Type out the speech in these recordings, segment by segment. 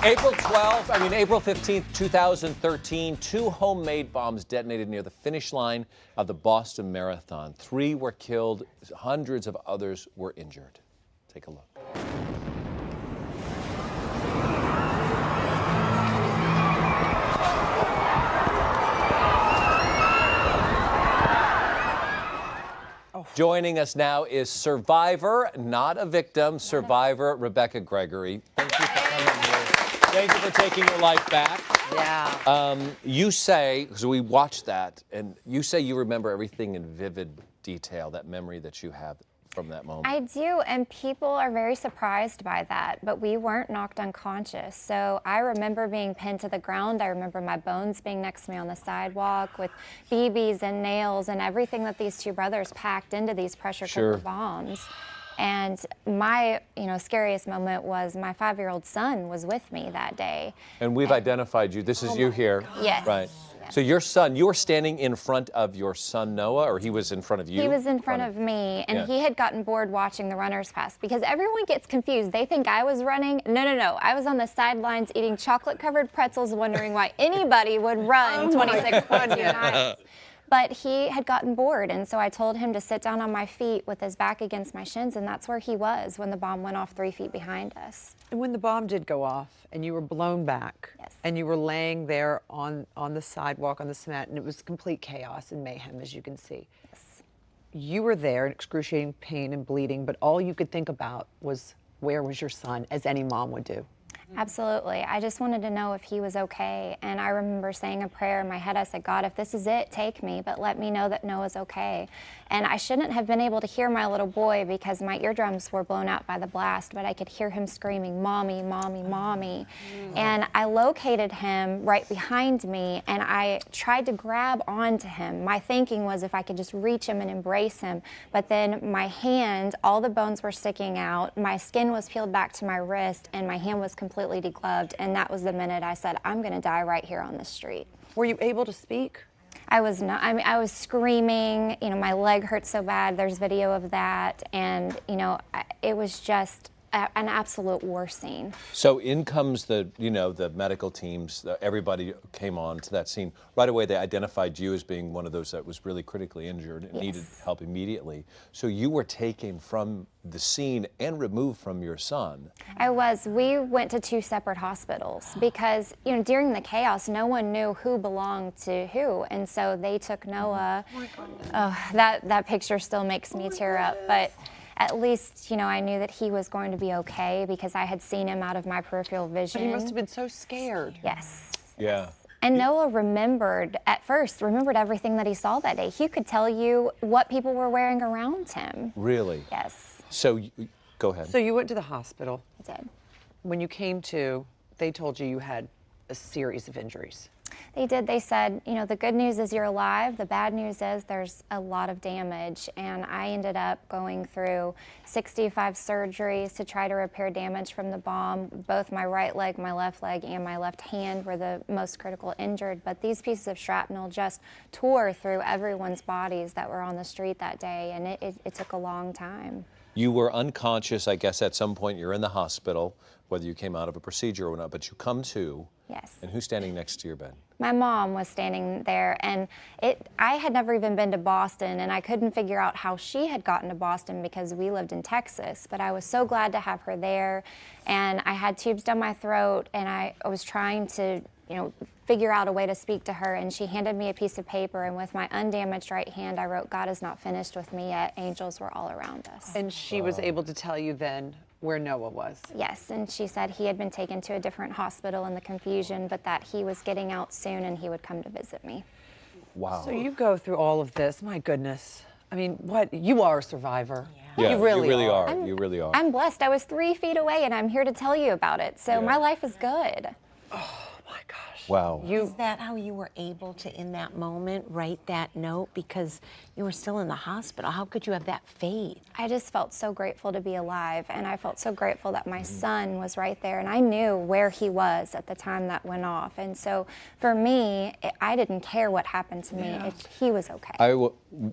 April 15th, 2013, 2 homemade bombs detonated near the finish line of the Boston Marathon. 3 were killed, hundreds of others were injured. Take a look. Joining us now is survivor, not a victim, survivor Rebecca Gregory. Thank you for coming here. Thank you for taking your life back. Yeah. You say, because we watched that, and you say you remember everything in vivid detail, that memory that you have from that moment. I do, and people are very surprised by that, but we weren't knocked unconscious. So I remember being pinned to the ground. I remember my bones being next to me on the sidewalk with BBs and nails and everything that these 2 brothers packed into these pressure cooker bombs. And my, scariest moment was my 5-year-old son was with me that day. And we've identified you. This is you here. Yes. Right. So your son, you were standing in front of your son Noah, or he was in front of you? He was in front of me, and he had gotten bored watching the runners pass because everyone gets confused. They think I was running. No. I was on the sidelines eating chocolate-covered pretzels, wondering why anybody would run 26.2 miles. But he had gotten bored, and so I told him to sit down on my feet with his back against my shins, and that's where he was when the bomb went off 3 feet behind us. And when the bomb did go off and you were blown back, Yes. and you were laying there on the sidewalk, on the cement, and it was complete chaos and mayhem, as you can see. Yes. You were there in excruciating pain and bleeding, but all you could think about was, where was your son, as any mom would do? Absolutely. I just wanted to know if he was okay. And I remember saying a prayer in my head. I said, God, if this is it, take me, but let me know that Noah's okay. And I shouldn't have been able to hear my little boy because my eardrums were blown out by the blast, but I could hear him screaming, Mommy, Mommy, Mommy. And I located him right behind me, and I tried to grab onto him. My thinking was if I could just reach him and embrace him, but then my hand, all the bones were sticking out, my skin was peeled back to my wrist, and my hand was completely degloved, and that was the minute I said, I'm gonna die right here on the street. Were you able to speak? I was not, I was screaming, my leg hurt so bad, there's video of that, and it was just an absolute war scene. So in comes the medical teams, everybody came on to that scene. Right away they identified you as being one of those that was really critically injured and needed help immediately. So you were taken from the scene and removed from your son. I was. We went to 2 separate hospitals because, during the chaos, no one knew who belonged to who, and so they took Noah. That picture still makes me tear up, but at least, I knew that he was going to be okay because I had seen him out of my peripheral vision. But he must have been so scared. Yes. Yeah. And Noah remembered everything that he saw that day. He could tell you what people were wearing around him. Really? Yes. So, go ahead. So you went to the hospital. I did. When you came to, they told you had a series of injuries. They did. They said, the good news is you're alive. The bad news is there's a lot of damage. And I ended up going through 65 surgeries to try to repair damage from the bomb. Both my right leg, my left leg, and my left hand were the most critical injured. But these pieces of shrapnel just tore through everyone's bodies that were on the street that day. And it took a long time. You were unconscious, I guess, at some point. You're in the hospital, whether you came out of a procedure or not, but you come to. Yes. And who's standing next to your bed? My mom was standing there, and I had never even been to Boston, and I couldn't figure out how she had gotten to Boston because we lived in Texas, but I was so glad to have her there, and I had tubes down my throat, and I was trying to, figure out a way to speak to her, and she handed me a piece of paper, and with my undamaged right hand, I wrote, God is not finished with me yet. Angels were all around us. And she was able to tell you then where Noah was. Yes, and she said he had been taken to a different hospital in the confusion, but that he was getting out soon and he would come to visit me. Wow. So you go through all of this, my goodness. I mean, you are a survivor. Yeah, you really are. You really are. I'm blessed. I was 3 feet away and I'm here to tell you about it. So my life is good. Oh my gosh. gosh. Wow. Is that how you were able to, in that moment, write that note? Because you were still in the hospital. How could you have that faith? I just felt so grateful to be alive, and I felt so grateful that my son was right there, and I knew where he was at the time that went off. And so for me, I didn't care what happened to me. He was okay.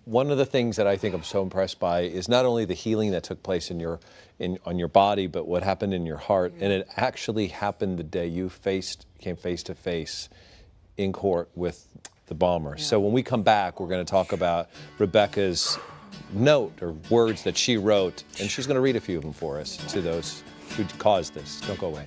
One of the things that I think I'm so impressed by is not only the healing that took place on your body, but what happened in your heart. And it actually happened the day you came face to face in court with the bomber. So when we come back, we're going to talk about Rebecca's note or words that she wrote, and she's going to read a few of them for us to those who caused this. Don't go away.